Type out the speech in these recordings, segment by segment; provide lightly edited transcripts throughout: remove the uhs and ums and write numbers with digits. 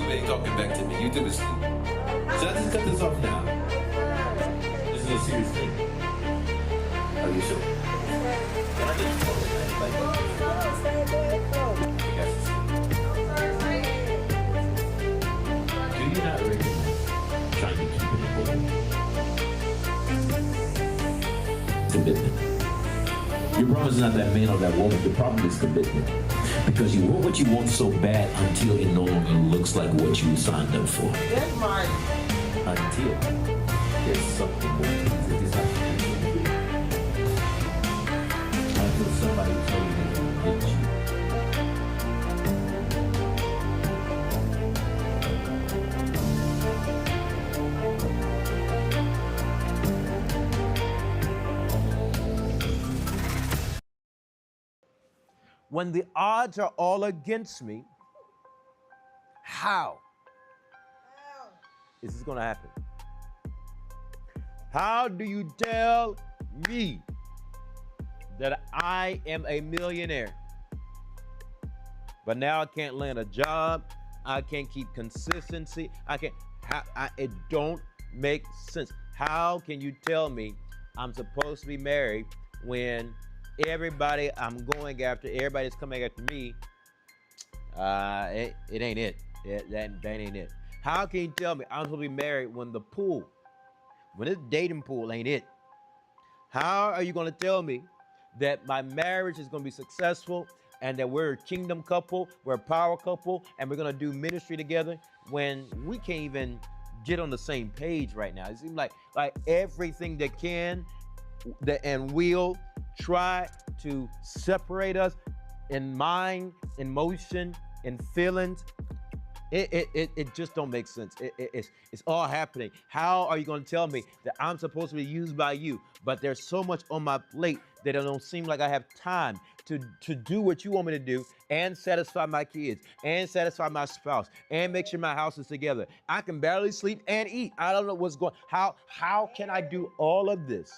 YouTube ain't talking back to me. YouTube is asleep. Should I just cut this off now? This is a serious thing. Are you sure? Can I just close it? Do you not recognize trying to keep it important? Commitment. Your problem is not that man or that woman. The problem is commitment. Because you want what you want so bad until it no longer looks like what you signed up for. That's mine. Until there's something more to this opportunity. Until somebody told you they're going to get you. When the odds are all against me, how is this going to happen? How do you tell me that I am a millionaire, but now I can't land a job, I can't keep consistency, it don't make sense. How can you tell me I'm supposed to be married when everybody I'm going after, everybody's coming after me, it ain't it. That ain't it. How can you tell me I'm supposed to be married when this dating pool ain't it? How are you going to tell me that my marriage is going to be successful and that we're a kingdom couple, we're a power couple, and we're going to do ministry together when we can't even get on the same page right now? It seems like everything that can and will try to separate us in mind, in motion, in feelings. It just don't make sense. It's all happening. How are you going to tell me that I'm supposed to be used by you, but there's so much on my plate that it don't seem like I have time to do what you want me to do and satisfy my kids and satisfy my spouse and make sure my house is together? I can barely sleep and eat. I don't know what's going. How can I do all of this?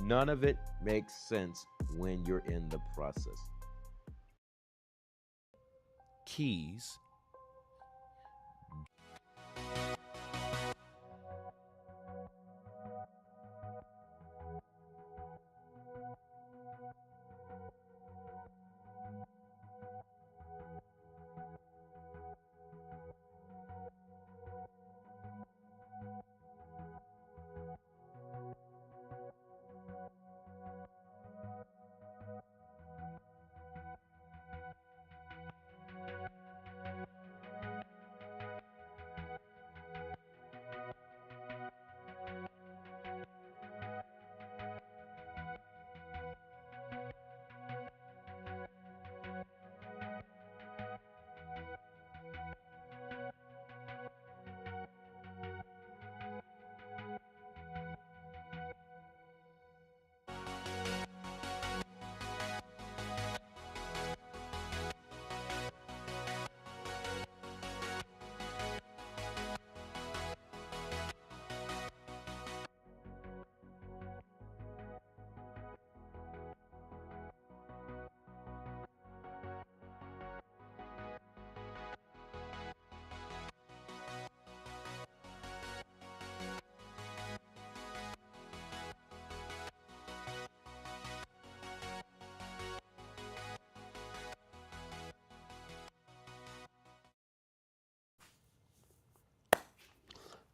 None of it makes sense when you're in the process. Keys.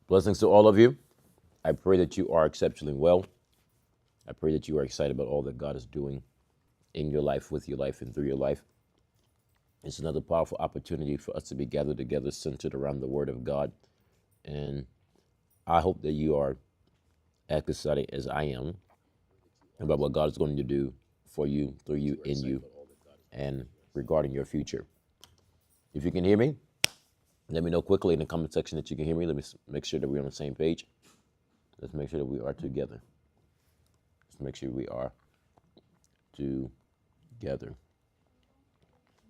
Blessings to all of you. I pray that you are exceptionally well. I pray that you are excited about all that God is doing in your life, with your life, and through your life. It's another powerful opportunity for us to be gathered together, centered around the Word of God. And I hope that you are as excited as I am about what God is going to do for you, through you, in you, and regarding your future. If you can hear me, let me know quickly in the comment section that you can hear me. Let me make sure that we're on the same page. Let's make sure that we are together. Let's make sure we are together.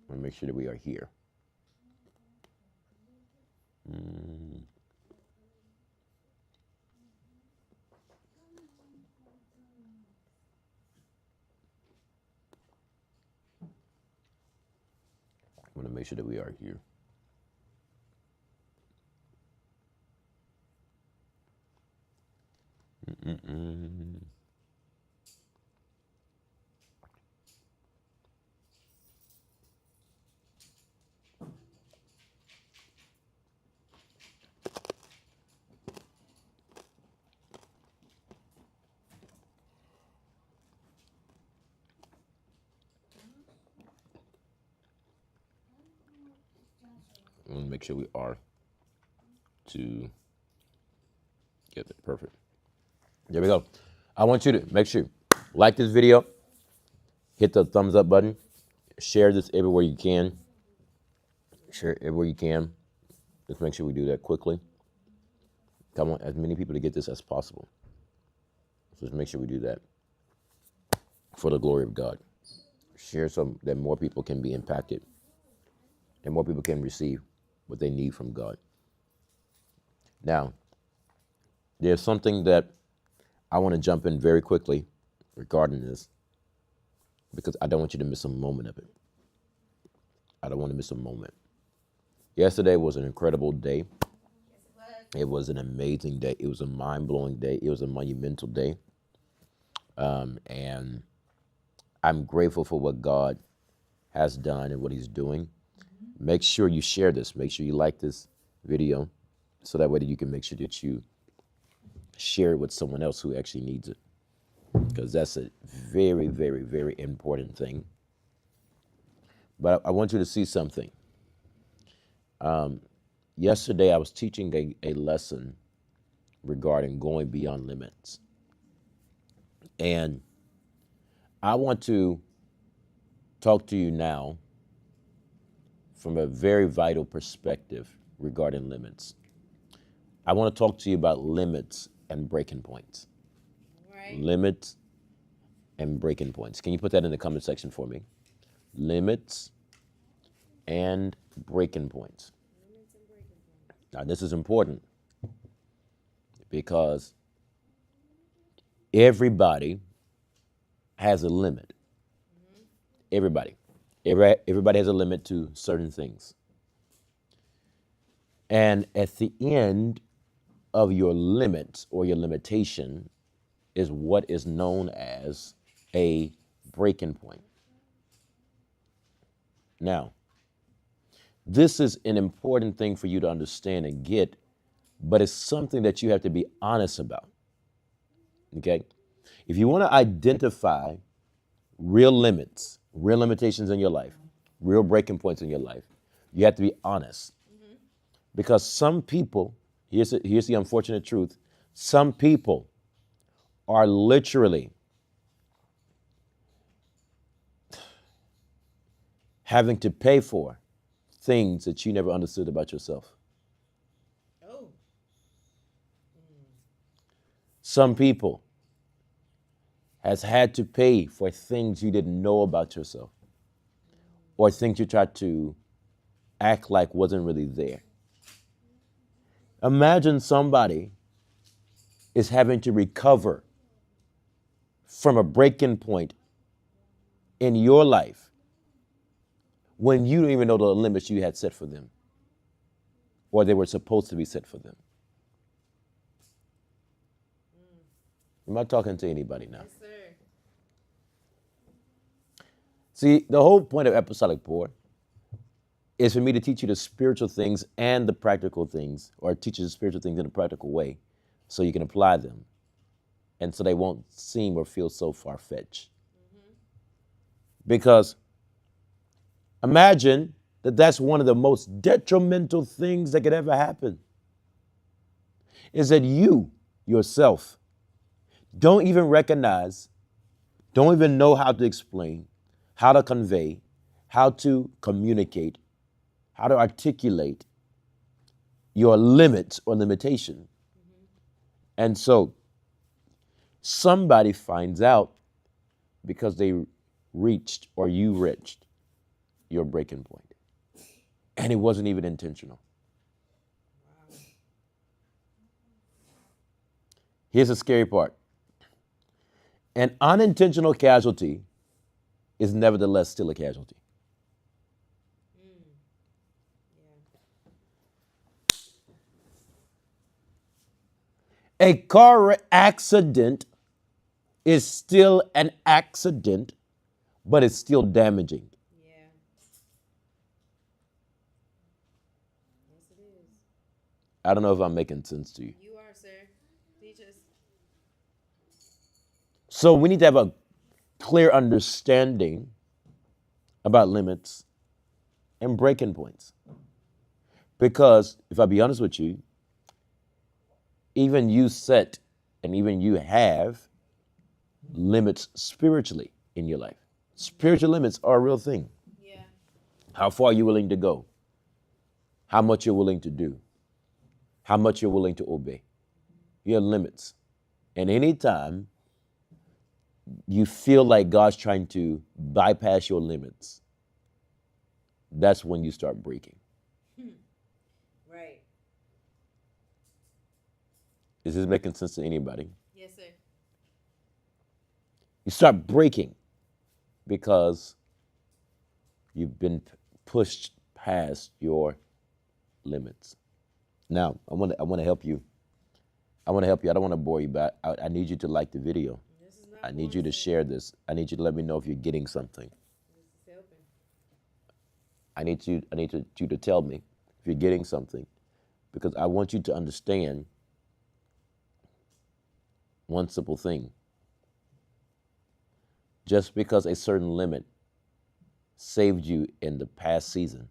And make sure that we are here. I want to make make sure that we are here. I want to make sure we are to get it perfect. There we go. I want you to make sure like this video, hit the thumbs up button, share this everywhere you can. Share it everywhere you can. Let's make sure we do that quickly. I want as many people to get this as possible. So let's make sure we do that for the glory of God. Share so that more people can be impacted and more people can receive what they need from God. Now, there's something that I want to jump in very quickly regarding this because I don't want you to miss a moment of it. I don't want to miss a moment. Yesterday was an incredible day. It was an amazing day. It was a mind-blowing day. It was a monumental day. And I'm grateful for what God has done and what he's doing. Make sure you share this. Make sure you like this video so that way that you can make sure that you share it with someone else who actually needs it. Because that's a very, very, very important thing. But I want you to see something. Yesterday I was teaching a lesson regarding going beyond limits. And I want to talk to you now from a very vital perspective regarding limits. I want to talk to you about limits and breaking points. Right. Limits and breaking points. Can you put that in the comment section for me? Limits and breaking points. Now, this is important because everybody has a limit. Everybody. Everybody has a limit to certain things. And at the end of your limit or your limitation is what is known as a breaking point. Now, this is an important thing for you to understand and get, but it's something that you have to be honest about. Okay? If you want to identify real limits, real limitations in your life, real breaking points in your life, you have to be honest. Because some people, here's the unfortunate truth, some people are literally having to pay for things that you never understood about yourself. Oh. Some people has had to pay for things you didn't know about yourself or things you tried to act like wasn't really there. Imagine somebody is having to recover from a breaking point in your life when you don't even know the limits you had set for them or they were supposed to be set for them. Am I talking to anybody now? Yes, sir. See, the whole point of Apostolic Pour is for me to teach you the spiritual things and the practical things, or teach you the spiritual things in a practical way so you can apply them and so they won't seem or feel so far-fetched. Because imagine that that's one of the most detrimental things that could ever happen, is that you yourself don't even recognize, don't even know how to explain, how to convey, how to communicate, how to articulate your limits or limitation. And so somebody finds out because they reached or you reached your breaking point. And it wasn't even intentional. Here's the scary part. An unintentional casualty is nevertheless still a casualty. A car accident is still an accident, but it's still damaging. Yeah. Yes, it is. I don't know if I'm making sense to you. You are, sir. Teach us. So we need to have a clear understanding about limits and breaking points. Because if I be honest with you, even you set and even you have limits spiritually in your life. Spiritual limits are a real thing. Yeah. How far are you willing to go? How much you're willing to do? How much you're willing to obey? You have limits. And anytime you feel like God's trying to bypass your limits, that's when you start breaking. Right. Is this making sense to anybody? Yes, sir. You start breaking because you've been pushed past your limits. Now, I want to help you. I want to help you. I don't want to bore you, but I need you to like the video. This is not I need you to boring, sir. share this. I need you to let me know if you're getting something. This is helping. I need you to tell me if you're getting something, because I want you to understand one simple thing. Just because a certain limit saved you in the past season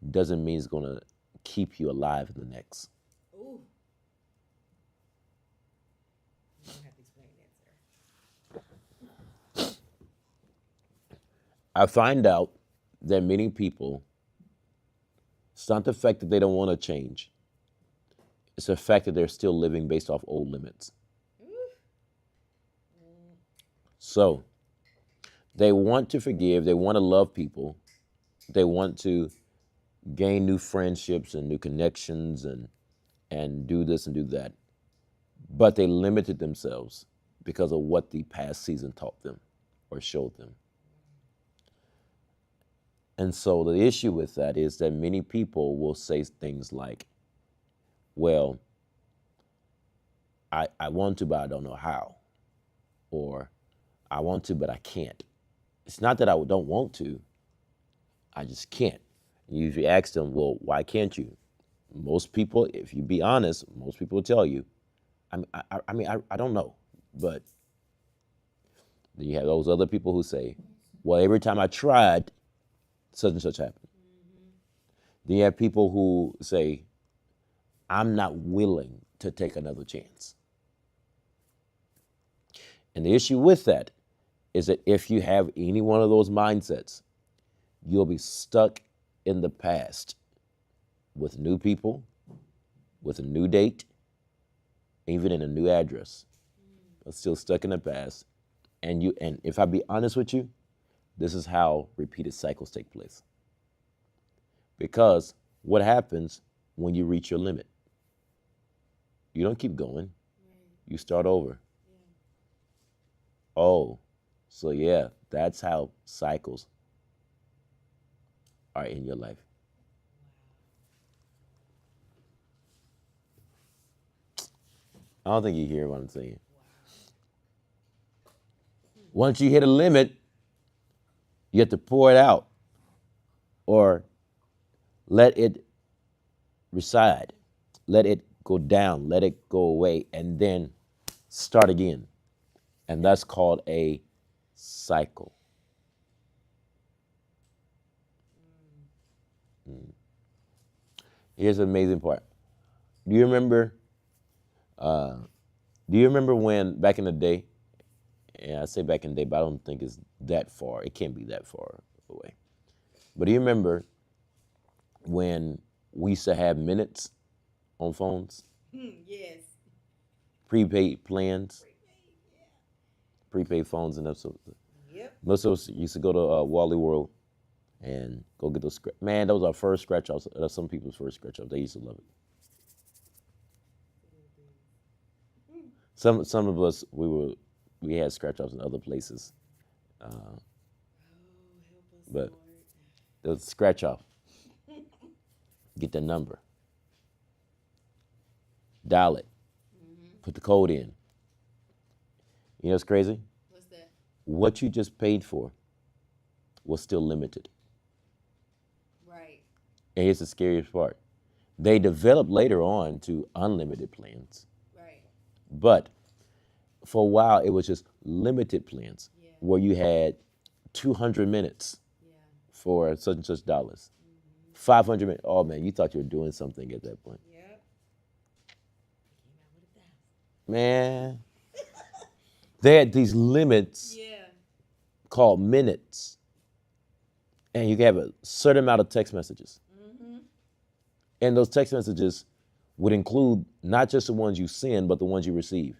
doesn't mean it's going to keep you alive in the next. Ooh. You don't have to explain that, sir. I find out that many people, it's not the fact that they don't want to change. It's the fact that they're still living based off old limits. So they want to forgive, they want to love people, they want to gain new friendships and new connections and do this and do that. But they limited themselves because of what the past season taught them or showed them. And so the issue with that is that many people will say things like, well, I want to, but I don't know how. Or I want to, but I can't. It's not that I don't want to, I just can't. If you ask them, well, why can't you? Most people, if you be honest, most people will tell you, I don't know. But then you have those other people who say, well, every time I tried, such and such happened. Mm-hmm. Then you have people who say, I'm not willing to take another chance. And the issue with that is that if you have any one of those mindsets, you'll be stuck in the past with new people, with a new date, even in a new address, but still stuck in the past. And if I be honest with you, this is how repeated cycles take place. Because what happens when you reach your limit? You don't keep going. You start over. Oh, so yeah, that's how cycles are in your life. I don't think you hear what I'm saying. Once you hit a limit, you have to pour it out or let it reside, let it go down, let it go away, and then start again. And that's called a cycle. Here's the amazing part. Do you remember when back in the day, and I say back in the day, but I don't think it's that far. It can't be that far away. But do you remember when we used to have minutes on phones? Yes. Prepaid plans? Prepaid phones and that sort of thing. Yep. Most of us used to go to Wally World and go get those. Man, that was our first scratch offs. That's some people's first scratch offs. They used to love it. Some of us we had scratch offs in other places, but there was a scratch off. Get the number. Dial it. Put the code in. You know what's crazy? What's that? What you just paid for was still limited. Right. And here's the scariest part. They developed later on to unlimited plans. Right. But for a while, it was just limited plans where you had 200 minutes for such and such dollars. 500 minutes. Oh, man, you thought you were doing something at that point. Yep. Man, they had these limits called minutes. And you could have a certain amount of text messages. And those text messages would include not just the ones you send, but the ones you receive.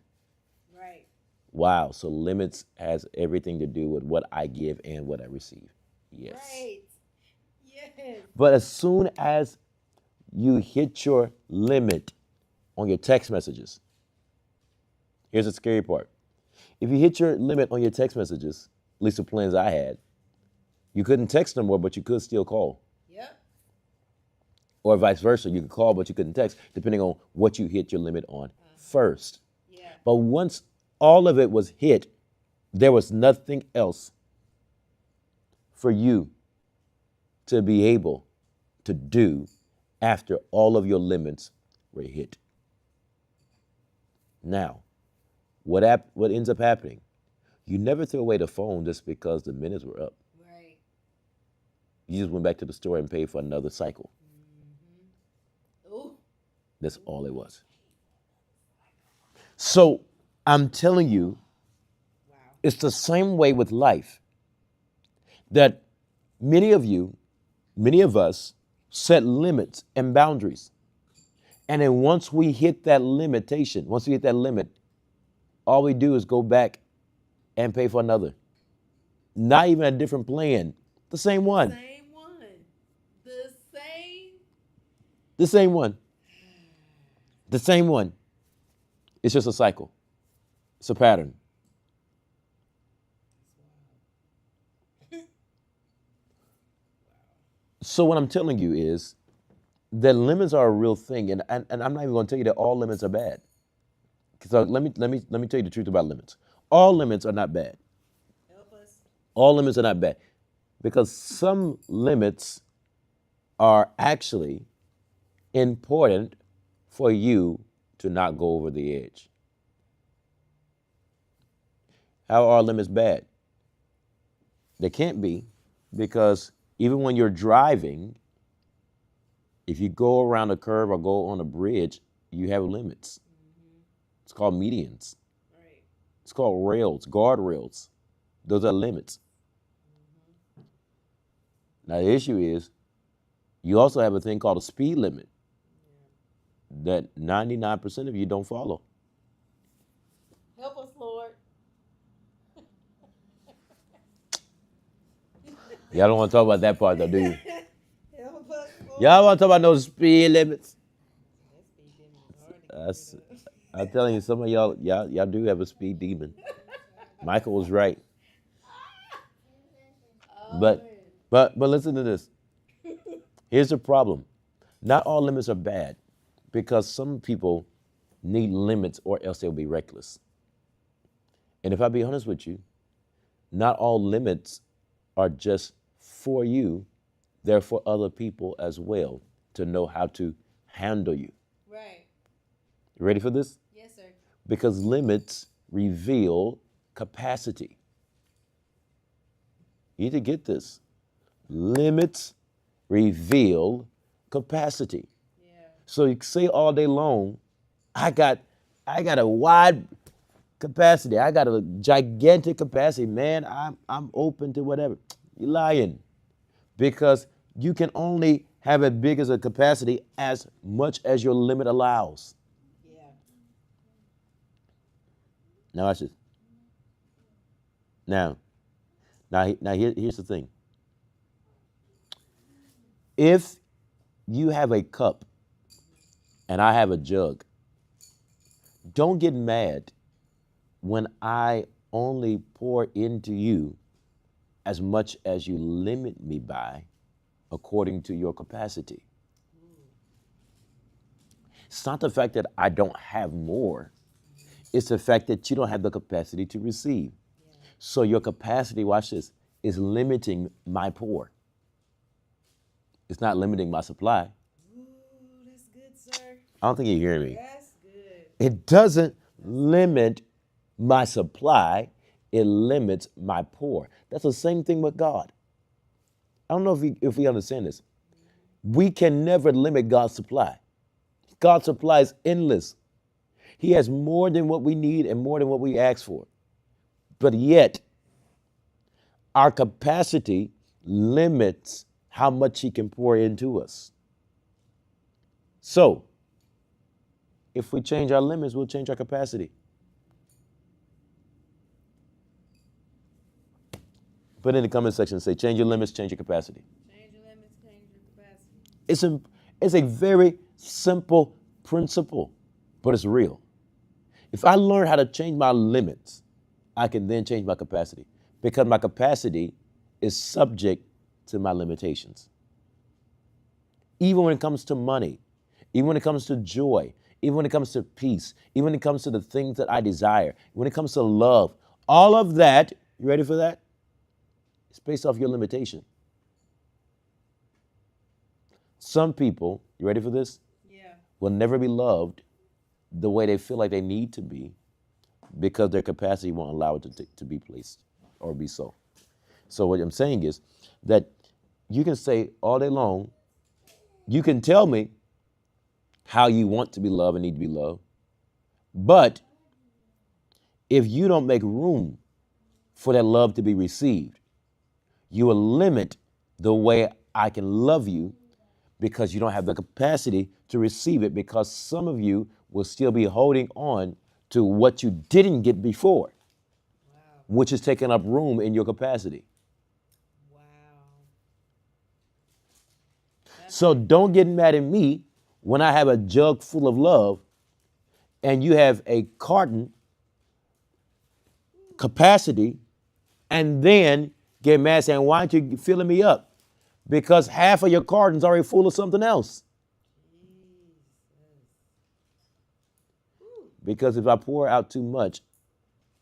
Right. Wow, so limits has everything to do with what I give and what I receive. Yes. Right. Yes. But as soon as you hit your limit on your text messages, here's the scary part. If you hit your limit on your text messages, at least the plans I had, you couldn't text no more, but you could still call. Yep. Or vice versa. You could call, but you couldn't text, depending on what you hit your limit on first. Yeah. But once all of it was hit, there was nothing else for you to be able to do after all of your limits were hit. Now, what ends up happening? You never threw away the phone just because the minutes were up. Right. You just went back to the store and paid for another cycle. Ooh. That's all it was. So I'm telling you, it's the same way with life. That many of us set limits and boundaries. And then once we hit that limitation, once we hit that limit, all we do is go back and pay for another. Not even a different plan, the same one. Same one. The same. The same one. The same one. It's just a cycle. It's a pattern. So what I'm telling you is that limits are a real thing, and I'm not even going to tell you that all limits are bad. So let me tell you the truth about limits. All limits are not bad. Help us. All limits are not bad, because some limits are actually important for you to not go over the edge. How are limits bad? They can't be, because even when you're driving, if you go around a curve or go on a bridge, you have limits. It's called medians. Right. It's called rails, guardrails. Those are limits. Now the issue is, you also have a thing called a speed limit that 99% of you don't follow. Help us, Lord. Y'all don't want to talk about that part though, do you? Help us, Lord. Y'all want to talk about those speed limits? That speed demon is hard to That's, get up. I'm telling you, some of y'all do have a speed demon. Michael was right. But listen to this. Here's the problem. Not all limits are bad, because some people need limits or else they'll be reckless. And if I be honest with you, not all limits are just for you. They're for other people as well, to know how to handle you. Right. You ready for this? Yes, sir. Because limits reveal capacity. You need to get this. Limits reveal capacity. Yeah. So you can say all day long, I got a wide capacity. I got a gigantic capacity. Man, I'm open to whatever. You're lying. Because you can only have as big as a capacity as much as your limit allows. Yeah. Now watch this. Now here's the thing. If you have a cup and I have a jug, don't get mad when I only pour into you as much as you limit me by according to your capacity. It's not the fact that I don't have more. It's the fact that you don't have the capacity to receive. So your capacity, watch this, is limiting my pour. It's not limiting my supply. Ooh, that's good, sir. I don't think you're hearing me. That's good. It doesn't limit my supply. It limits my pour. That's the same thing with God. I don't know if we understand this. We can never limit God's supply. God's supply is endless. He has more than what we need and more than what we ask for. But yet, our capacity limits how much he can pour into us. So, if we change our limits, we'll change our capacity. Put in the comment section and say, change your limits, change your capacity. Change your limits, change your capacity. It's a very simple principle, but it's real. If I learn how to change my limits, I can then change my capacity, because my capacity is subject to my limitations. Even when it comes to money, even when it comes to joy, even when it comes to peace, even when it comes to the things that I desire, when it comes to love, all of that, you ready for that? It's based off your limitation. Some people, you ready for this? Yeah. Will never be loved the way they feel like they need to be, because their capacity won't allow it to be placed or be so. So what I'm saying is that you can say all day long, you can tell me how you want to be loved and need to be loved, but if you don't make room for that love to be received, you will limit the way I can love you, because you don't have the capacity to receive it, because some of you will still be holding on to what you didn't get before, which is taking up room in your capacity. Wow. So don't get mad at me when I have a jug full of love and you have a carton capacity, and then get mad saying, why aren't you filling me up? Because half of your carton's already full of something else. Because if I pour out too much,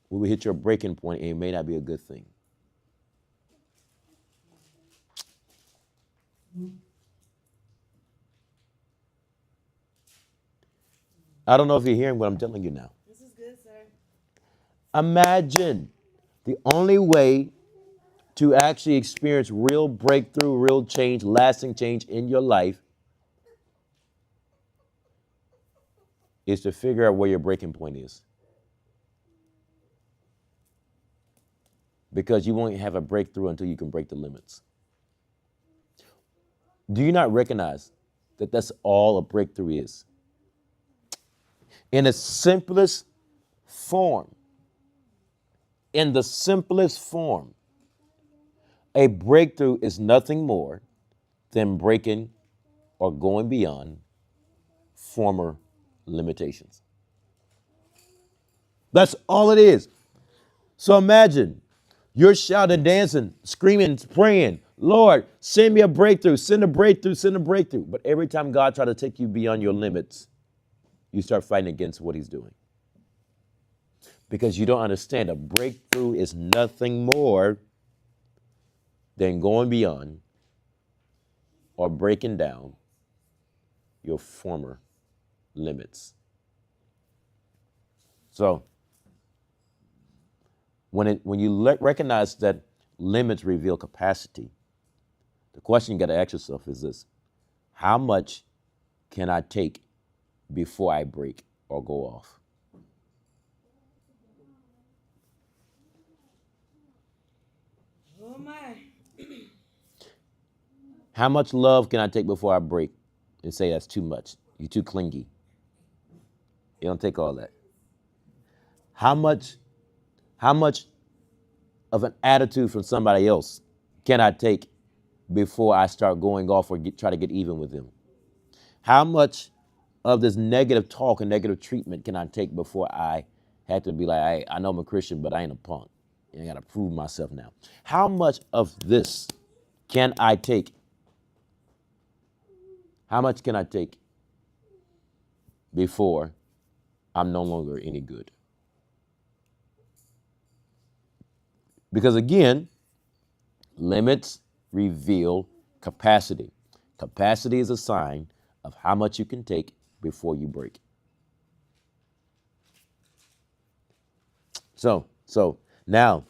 we will hit your breaking point, and it may not be a good thing. I don't know if you're hearing what I'm telling you now. This is good, sir. Imagine the only way to actually experience real breakthrough, real change, lasting change in your life is to figure out where your breaking point is. Because you won't have a breakthrough until you can break the limits. Do you not recognize that that's all a breakthrough is? In the simplest form, a breakthrough is nothing more than breaking or going beyond former limitations. That's all it is. So imagine you're shouting, dancing, screaming, praying, Lord, send me a breakthrough, send a breakthrough, send a breakthrough. But every time God tries to take you beyond your limits, you start fighting against what he's doing. Because you don't understand, a breakthrough is nothing more than going beyond or breaking down your former limits. So, when you recognize that limits reveal capacity, the question you got to ask yourself is this: how much can I take before I break or go off? Oh my. How much love can I take before I break and say that's too much? You're too clingy. You don't take all that. How much of an attitude from somebody else can I take before I start going off or try to get even with them? How much of this negative talk and negative treatment can I take before I have to be like, hey, I know I'm a Christian, but I ain't a punk. I got to prove myself now. How much of this can I take? How much can I take before I'm no longer any good? Because again, limits reveal capacity. Capacity is a sign of how much you can take before you break. So now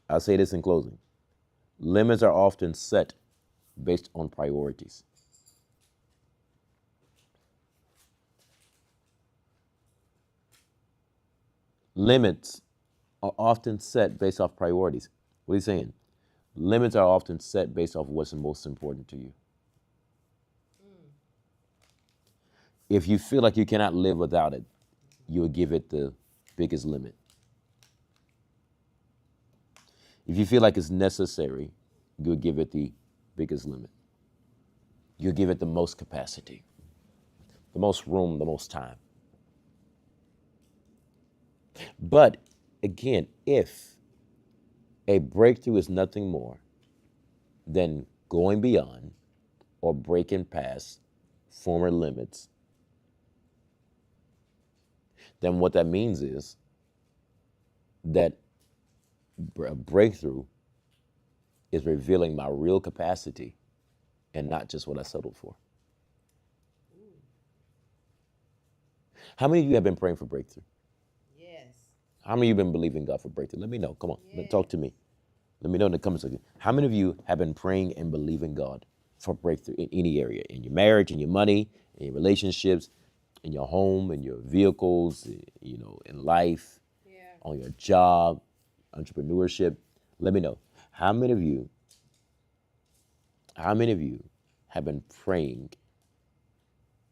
I'll say this in closing. Limits are often set based on priorities. Limits are often set based off priorities. What are you saying? Limits are often set based off what's most important to you. If you feel like you cannot live without it, you'll give it the biggest limit. If you feel like it's necessary, you'll give it the biggest limit. You'll give it the most capacity, the most room, the most time. But again, if a breakthrough is nothing more than going beyond or breaking past former limits, then what that means is that a breakthrough is revealing my real capacity and not just what I settled for. How many of you have been praying for breakthrough? Yes. How many of you have been believing God for breakthrough? Let me know. Come on, talk to me. Let me know in the comments section. How many of you have been praying and believing God for breakthrough in any area? In your marriage, in your money, in your relationships, in your home, in your vehicles, you know, in life, on your job, entrepreneurship. Let me know. How many of you have been praying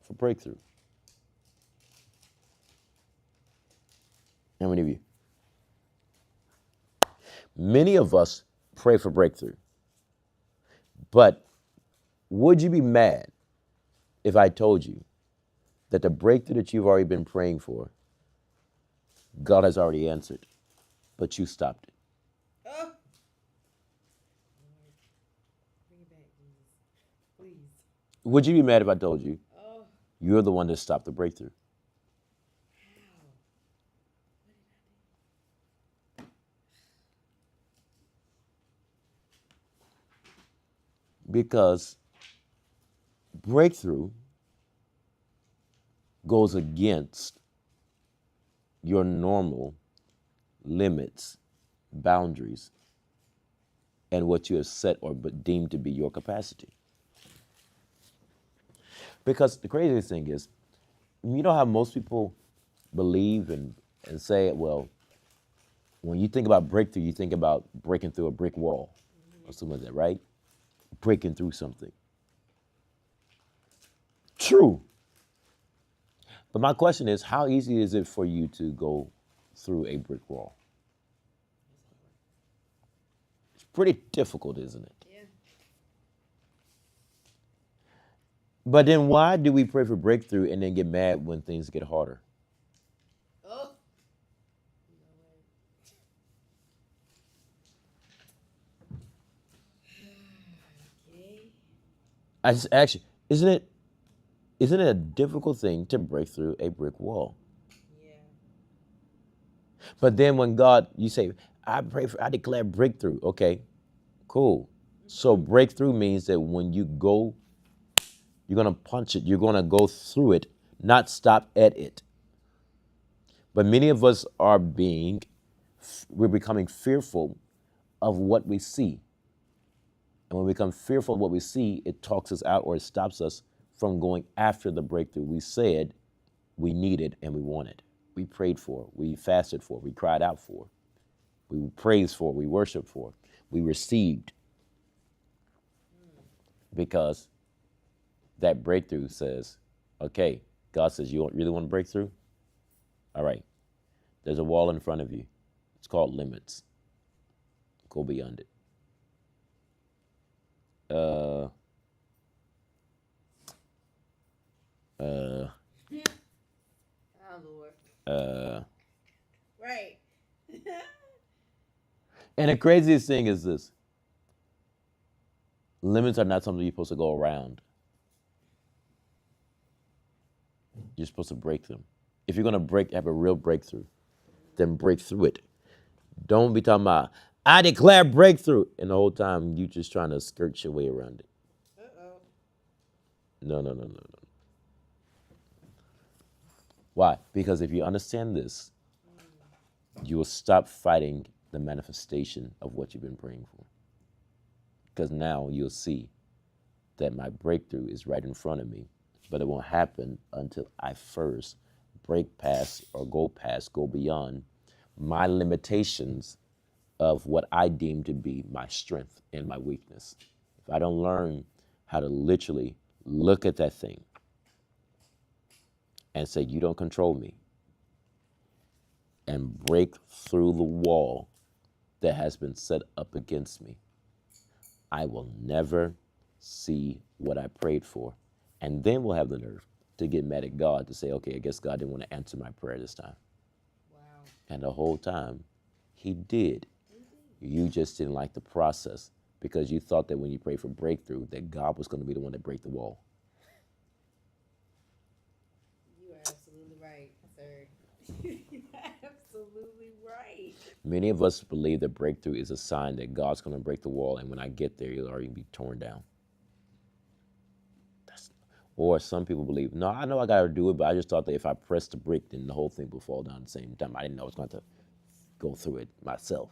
for breakthrough? How many of you? Many of us pray for breakthrough. But would you be mad if I told you that the breakthrough that you've already been praying for, God has already answered, but you stopped it? Oh. Bring it back, Jesus. Please. Would you be mad if I told you Oh. you're the one that stopped the breakthrough? Because breakthrough goes against your normal limits, boundaries, and what you have set or deemed to be your capacity. Because the craziest thing is, you know how most people believe and say, well, when you think about breakthrough, you think about breaking through a brick wall or something like that, right? Breaking through something. True. But my question is, how easy is it for you to go through a brick wall? It's pretty difficult, isn't it? Yeah. But then why do we pray for breakthrough and then get mad when things get harder? Oh. Okay. I just actually, isn't it a difficult thing to break through a brick wall? Yeah. But then when God, you say, I declare breakthrough. Okay, cool. So breakthrough means that when you go, you're going to punch it. You're going to go through it, not stop at it. But many of us we're becoming fearful of what we see. And when we become fearful of what we see, it talks us out or it stops us from going after the breakthrough we said we needed and we wanted. We prayed for, we fasted for, we cried out for, we praised for, we worshiped for, we received. Because that breakthrough says, okay, God says, you really want to break through? All right, there's a wall in front of you. It's called limits. Go beyond it. Oh, Lord. Right. And the craziest thing is this. Limits are not something you're supposed to go around. You're supposed to break them. If you're going to have a real breakthrough, then break through it. Don't be talking about, I declare breakthrough. And the whole time you just trying to skirt your way around it. Uh-oh. No. Why? Because if you understand this, you will stop fighting the manifestation of what you've been praying for. Because now you'll see that my breakthrough is right in front of me, but it won't happen until I first break past or go beyond my limitations of what I deem to be my strength and my weakness. If I don't learn how to literally look at that thing and say, you don't control me, and break through the wall that has been set up against me, I will never see what I prayed for. And then we'll have the nerve to get mad at God to say, okay, I guess God didn't want to answer my prayer this time. Wow. And the whole time, he did. You just didn't like the process because you thought that when you prayed for breakthrough, that God was going to be the one that break the wall. You are absolutely right, sir. You're absolutely right. Many of us believe that breakthrough is a sign that God's going to break the wall, and when I get there, it'll already be torn down. Or some people believe, no, I know I got to do it, but I just thought that if I pressed the brick, then the whole thing would fall down at the same time. I didn't know I was going to go through it myself.